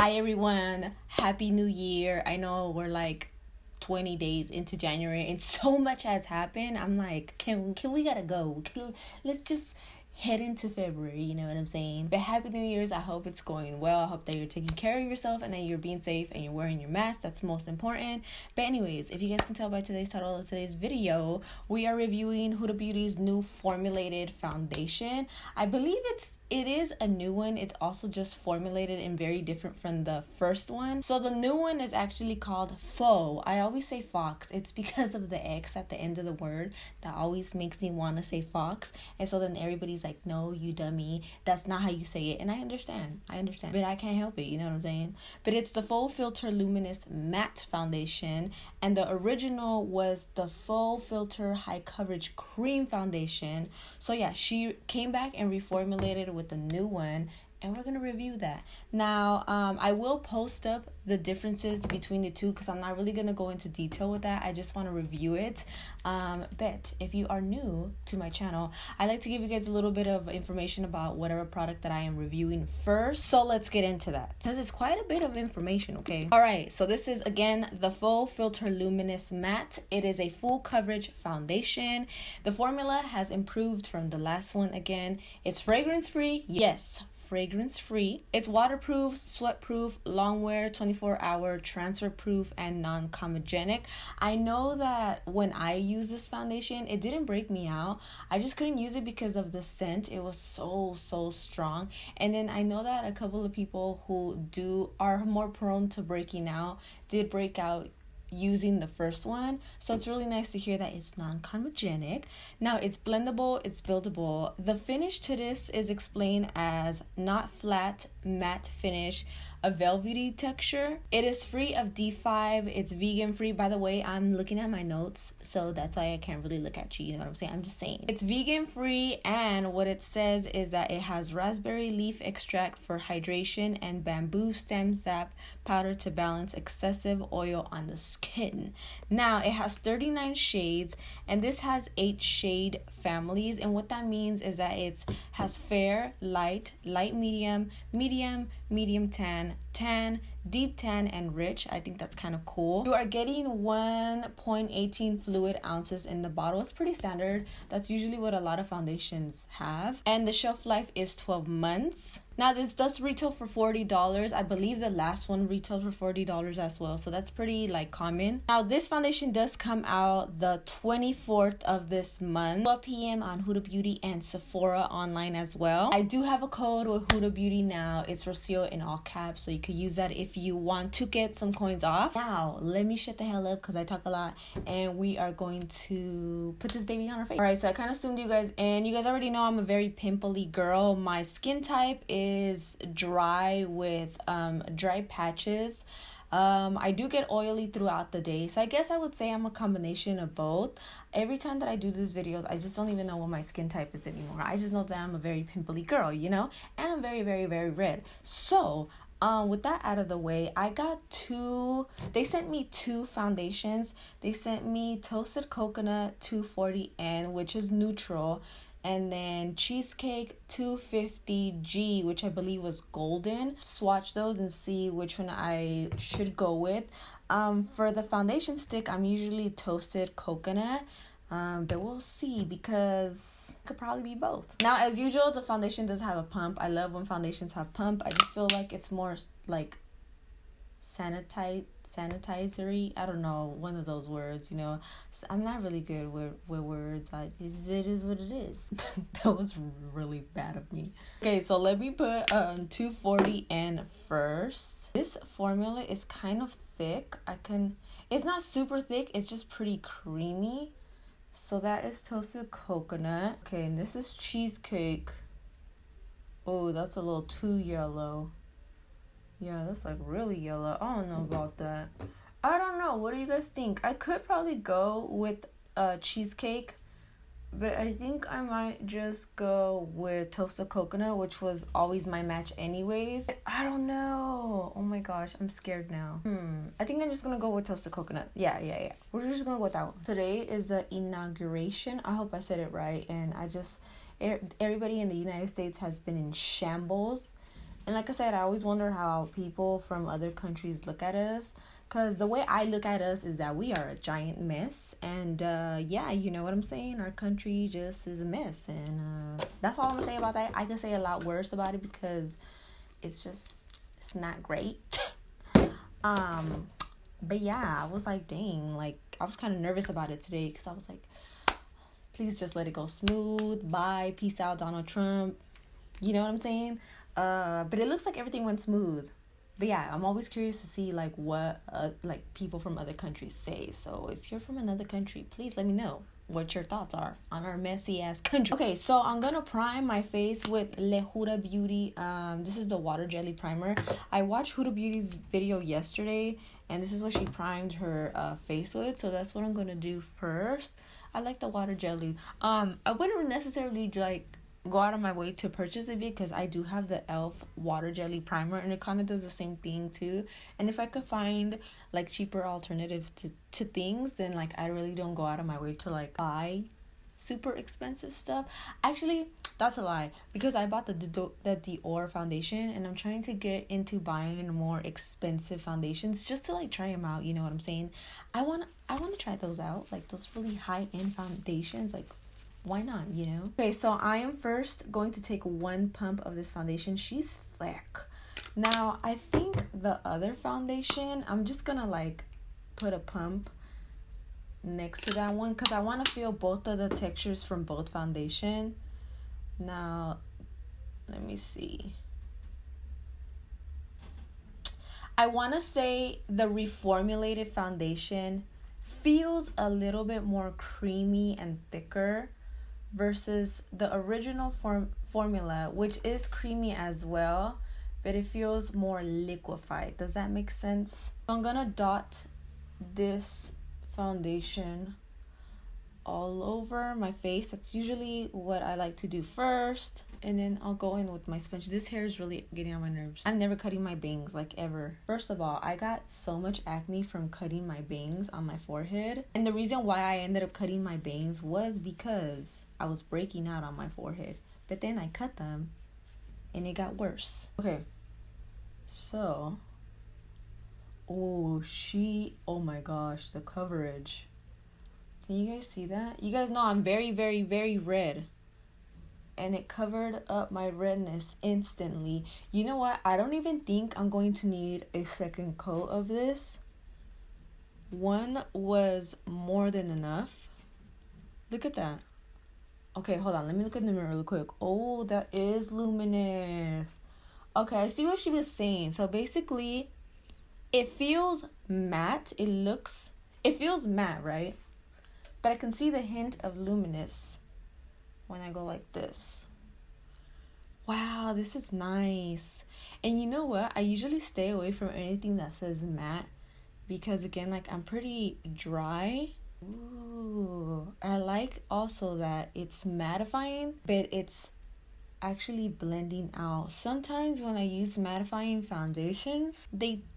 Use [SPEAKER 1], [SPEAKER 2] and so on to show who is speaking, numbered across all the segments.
[SPEAKER 1] Hi everyone, happy new year. I know we're like 20 days into January and so much has happened. I'm like, can we gotta go? Let's just head into February, you know what I'm saying? But happy New Year's. I hope it's going well. I hope that you're taking care of yourself and that you're being safe and you're wearing your mask. That's most important. But anyways, if you guys can tell by today's title of today's video, we are reviewing Huda Beauty's new formulated foundation. I believe it is a new one. It's also just formulated and very different from the first one. So the new one is actually called Faux. I always say Faux. It's because of the X at the end of the word that always makes me want to say Faux. And so then everybody's like, no, you dummy. That's not how you say it. And I understand. But I can't help it. You know what I'm saying? But it's the Fauxfilter Luminous Matte Foundation. And the original was the Fauxfilter High Coverage Cream Foundation. So yeah, she came back and reformulated with the new one, and we're gonna review that. Now I will post up the differences between the two because I'm not really gonna go into detail with that. I just want to review it. But if you are new to my channel, I like to give you guys a little bit of information about whatever product that I am reviewing first. So let's get into that because it's quite a bit of information. Okay, all right, so this is again the Fauxfilter Luminous Matte. It is a full coverage foundation. The formula has improved from the last one. Again, it's fragrance free. Yes, fragrance free. It's waterproof, sweatproof, long wear, 24-hour, transfer proof, and non-comedogenic. I know that when I use this foundation, it didn't break me out. I just couldn't use it because of the scent. It was so strong. And then I know that a couple of people who are more prone to breaking out did break out using the first one. So it's really nice to hear that it's non-comedogenic. Now it's blendable, it's buildable. The finish to this is explained as not flat, matte finish, a velvety texture. It is free of D5. It's vegan free. By the way, I'm looking at my notes, so that's why I can't really look at you. You know what I'm saying? I'm just saying. It's vegan free, and what it says is that it has raspberry leaf extract for hydration and bamboo stem sap powder to balance excessive oil on the skin. Now, it has 39 shades, and this has 8 shade families, and what that means is that it has fair, light, light medium, medium tan, deep tan, and rich. I think that's kind of cool. You are getting 1.18 fluid ounces in the bottle. It's pretty standard. That's usually what a lot of foundations have. And the shelf life is 12 months. Now this does retail for $40. I believe the last one retailed for $40 as well. So that's pretty common. Now this foundation does come out the 24th of this month, 12 p.m. on Huda Beauty and Sephora online as well. I do have a code with Huda Beauty now. It's Rocio in all caps. So you could use that if you want to get some coins off. Now let me shut the hell up because I talk a lot, and we are going to put this baby on our face. All right, so I kind of zoomed you guys in. You guys already know I'm a very pimply girl. My skin type is dry with dry patches. I do get oily throughout the day, so I guess I would say I'm a combination of both. Every time that I do these videos, I just don't even know what my skin type is anymore. I just know that I'm a very pimply girl, you know, and I'm very red. So with that out of the way, they sent me 2 foundations. They sent me Toasted Coconut 240N, which is neutral, and then Cheesecake 250G, which I believe was golden. Swatch those and see which one I should go with. For the foundation stick, I'm usually Toasted Coconut. But we'll see because it could probably be both. Now, as usual, the foundation does have a pump. I love when foundations have pump. I just feel like it's more sanitizery. I don't know, one of those words, you know. I'm not really good with words. It is what it is. That was really bad of me. Okay, so let me put 240N first. This formula is kind of thick. It's not super thick. It's just pretty creamy. So that is Toasted Coconut. Okay, and this is Cheesecake. Oh, that's a little too yellow. Yeah, that's really yellow. I don't know about that. I don't know. What do you guys think? I could probably go with Cheesecake, but I think I might just go with Toasted Coconut, which was always my match anyways. I don't know. Oh my gosh, I'm scared now. I think I'm just gonna go with Toasted Coconut. Yeah. We're just gonna go with that one. Today is the inauguration. I hope I said it right. And everybody in the United States has been in shambles And like I said, I always wonder how people from other countries look at us. Because the way I look at us is that we are a giant mess. And yeah, you know what I'm saying? Our country just is a mess. And that's all I'm going to say about that. I can say a lot worse about it because it's not great. But yeah, I was like, dang, like I was kind of nervous about it today because I was like, please just let it go smooth. Bye. Peace out, Donald Trump. You know what I'm saying? But it looks like everything went smooth. But yeah, I'm always curious to see like what like people from other countries say. So if you're from another country, please let me know what your thoughts are on our messy ass country. Okay, so I'm gonna prime my face with Huda Beauty. This is the water jelly primer. I watched Huda Beauty's video yesterday, and this is what she primed her face with. So that's what I'm gonna do first. I like the water jelly. I wouldn't necessarily like go out of my way to purchase it because I do have the e.l.f. water jelly primer, and it kind of does the same thing too. And if I could find like cheaper alternative to things, then like I really don't go out of my way to like buy super expensive stuff. Actually, that's a lie, because I bought the Dior foundation, and I'm trying to get into buying more expensive foundations just to like try them out. You know what I'm saying? I want to try those out, like those really high-end foundations. Like, why not, you know? Okay, so I am first going to take one pump of this foundation. She's thick. Now, I think the other foundation, I'm just gonna like put a pump next to that one because I want to feel both of the textures from both foundation. Now, let me see. I want to say the reformulated foundation feels a little bit more creamy and thicker versus the original formula, which is creamy as well, but it feels more liquefied. Does that make sense? So I'm gonna dot this foundation all over my face. That's usually what I like to do first, and then I'll go in with my sponge. This hair is really getting on my nerves. I'm never cutting my bangs, like, ever. First of all, I got so much acne from cutting my bangs on my forehead, and the reason why I ended up cutting my bangs was because I was breaking out on my forehead. But then I cut them and it got worse. Okay, so oh my gosh, the coverage. Can you guys see that? You guys know I'm very, very, very red. And it covered up my redness instantly. You know what? I don't even think I'm going to need a second coat of this. One was more than enough. Look at that. Okay, hold on. Let me look in the mirror real quick. Oh, that is luminous. Okay, I see what she was saying. So basically, it feels matte. It feels matte, right? But I can see the hint of luminous when I go like this. Wow, this is nice. And you know what? I usually stay away from anything that says matte because, again, like, I'm pretty dry. Ooh, I like also that it's mattifying, but it's actually blending out. Sometimes when I use mattifying foundations,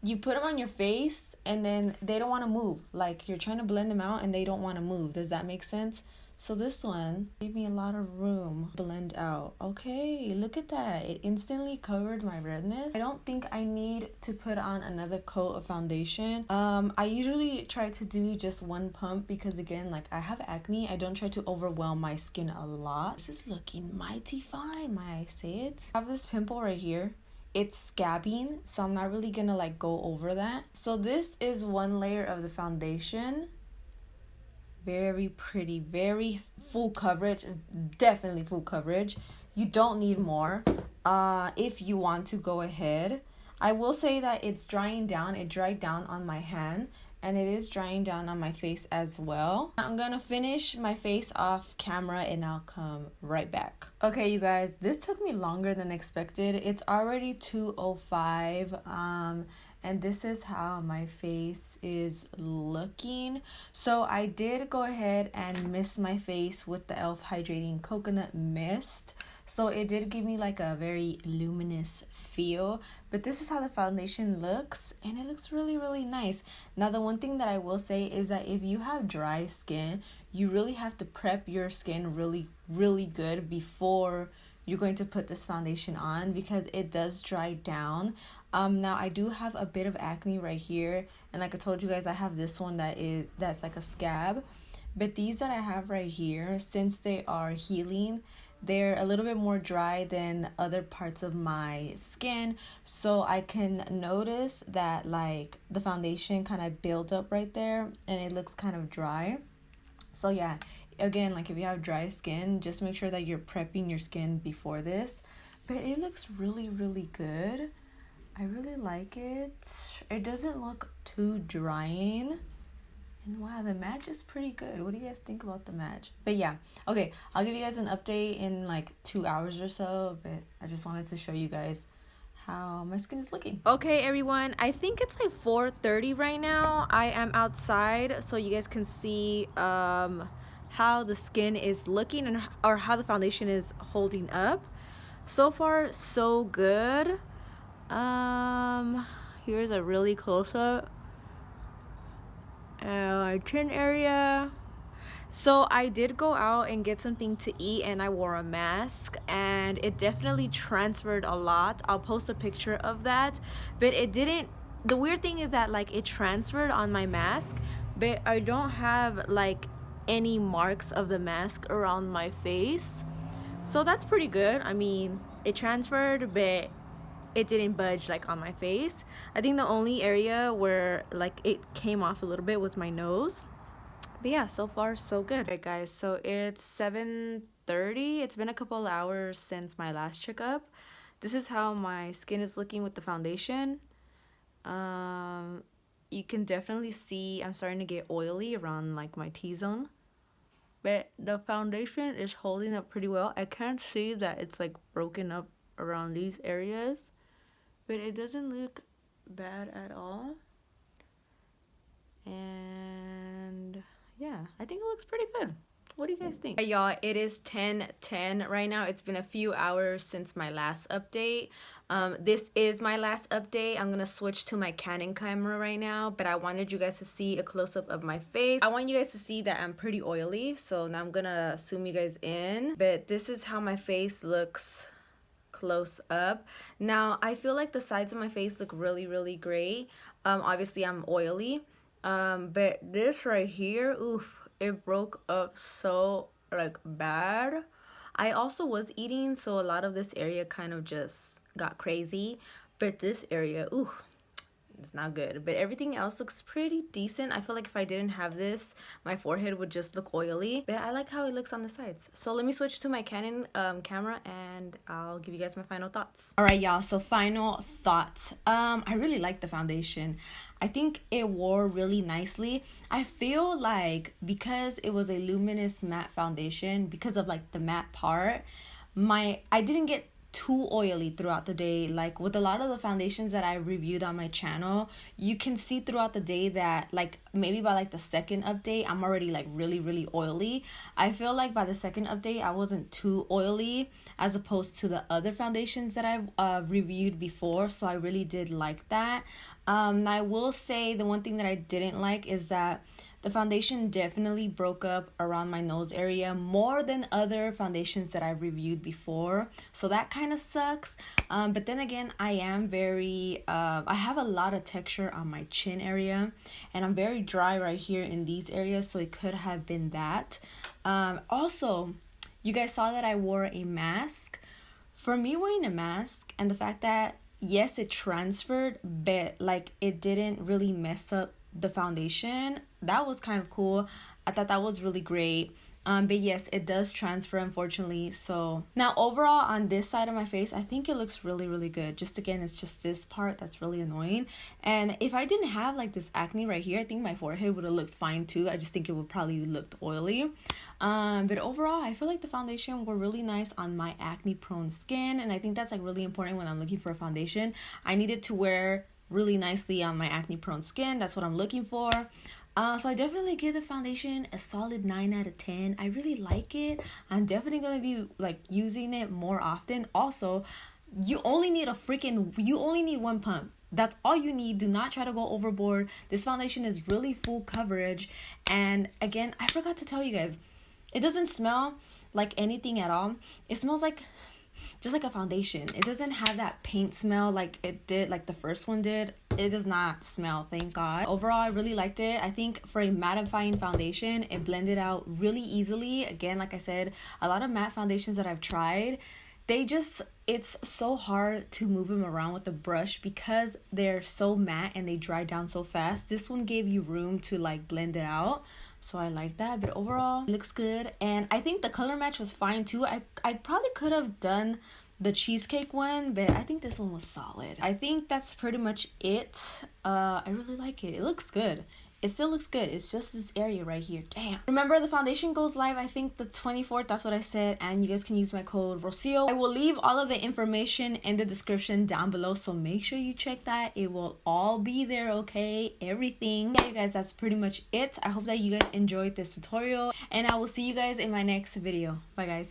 [SPEAKER 1] you put them on your face and then they don't want to move. Like, you're trying to blend them out and they don't want to move. Does that make sense? So this one gave me a lot of room to blend out. Okay, look at that. It instantly covered my redness. I don't think I need to put on another coat of foundation. I usually try to do just one pump because, again, like, I have acne. I don't try to overwhelm my skin a lot. This is looking mighty fine, might I say it? I have this pimple right here. It's scabbing, so I'm not really gonna like go over that. So this is one layer of the foundation. Very pretty, very full coverage, definitely full coverage. You don't need more if you want to go ahead. I will say that it's drying down. It dried down on my hand, and it is drying down on my face as well. I'm gonna finish my face off camera and I'll come right back. Okay, you guys, this took me longer than expected. It's already 2:05 and this is how my face is looking. So I did go ahead and mist my face with the e.l.f. Hydrating Coconut Mist. So it did give me like a very luminous feel. But this is how the foundation looks, and it looks really, really nice. Now, the one thing that I will say is that if you have dry skin, you really have to prep your skin really, really good before you're going to put this foundation on, because it does dry down. Now I do have a bit of acne right here, and like I told you guys, I have this one that's like a scab. But these that I have right here, since they are healing, they're a little bit more dry than other parts of my skin. So I can notice that like the foundation kind of builds up right there and it looks kind of dry. So yeah, again, like if you have dry skin, just make sure that you're prepping your skin before this. But it looks really, really good. I really like it. It doesn't look too drying. And wow, the match is pretty good. What do you guys think about the match? But yeah, okay, I'll give you guys an update in like 2 hours or so. But I just wanted to show you guys how my skin is looking. Okay, everyone, I think it's like 4:30 right now. I am outside so you guys can see how the skin is looking and or how the foundation is holding up. So far, so good. Here's a really close up. My chin area. So I did go out and get something to eat, and I wore a mask, and it definitely transferred a lot. I'll post a picture of that, but it didn't. The weird thing is that like it transferred on my mask, but I don't have like any marks of the mask around my face, so that's pretty good. I mean, it transferred, but it didn't budge like on my face. I think the only area where like it came off a little bit was my nose. But yeah, so far so good. Alright guys, so it's 7:30. It's been a couple hours since my last checkup. This is how my skin is looking with the foundation. You can definitely see I'm starting to get oily around like my T-zone. But the foundation is holding up pretty well. I can't see that it's like broken up around these areas, but it doesn't look bad at all. And yeah, I think it looks pretty good. What do you guys think? Hey, y'all, it is 10:10 right now. It's been a few hours since my last update. This is my last update. I'm gonna switch to my Canon camera right now, but I wanted you guys to see a close-up of my face. I want you guys to see that I'm pretty oily, so now I'm gonna zoom you guys in. But this is how my face looks close up. Now I feel like the sides of my face look really, really great. Obviously I'm oily, but this right here, oof, it broke up so like bad. I also was eating, so a lot of this area kind of just got crazy, but this area, ooh, it's not good. But everything else looks pretty decent. I feel like if I didn't have this, my forehead would just look oily, but I like how it looks on the sides. So let me switch to my Canon camera and I'll give you guys my final thoughts. All right, y'all, so final thoughts. I really like the foundation. I think it wore really nicely. I feel like because it was a luminous matte foundation, because of like the matte part, I didn't get too oily throughout the day. Like with a lot of the foundations that I reviewed on my channel, you can see throughout the day that like maybe by like the second update I'm already like really, really oily. I feel like by the second update I wasn't too oily as opposed to the other foundations that I've reviewed before, so I really did like that. I will say the one thing that I didn't like is that the foundation definitely broke up around my nose area more than other foundations that I've reviewed before. So that kind of sucks. But then again, I am I have a lot of texture on my chin area. And I'm very dry right here in these areas. So it could have been that. Also, you guys saw that I wore a mask. For me, wearing a mask and the fact that, yes, it transferred, but like it didn't really mess up the foundation, that was kind of cool. I thought that was really great. But yes, it does transfer, unfortunately. So now overall on this side of my face, I think it looks really, really good. Just again, it's just this part that's really annoying. And if I didn't have like this acne right here, I think my forehead would have looked fine too. I just think it would probably looked oily. But overall, I feel like the foundation were really nice on my acne prone skin. And I think that's like really important when I'm looking for a foundation. I needed to wear really nicely on my acne prone skin. That's what I'm looking for. So I definitely give the foundation a solid 9 out of 10. I really like it. I'm definitely going to be like using it more often. Also, you only need one pump. That's all you need. Do not try to go overboard. This foundation is really full coverage. And again, I forgot to tell you guys, it doesn't smell like anything at all. It smells like just like a foundation. It doesn't have that paint smell like it did, like the first one did. It does not smell, thank God. Overall, I really liked it. I think for a mattifying foundation, it blended out really easily. Again, like I said, a lot of matte foundations that I've tried, it's so hard to move them around with the brush because they're so matte and they dry down so fast. This one gave you room to like blend it out, so I like that. But overall, it looks good, and I think the color match was fine too. I probably could have done the cheesecake one, but I think this one was solid. I think that's pretty much it. I really like it. It looks good. It still looks good. It's just this area right here. Damn. Remember, the foundation goes live, I think, the 24th. That's what I said. And you guys can use my code Rocio. I will leave all of the information in the description down below, so make sure you check that. It will all be there, okay? Everything. Yeah, you guys, that's pretty much it. I hope that you guys enjoyed this tutorial, and I will see you guys in my next video. Bye, guys.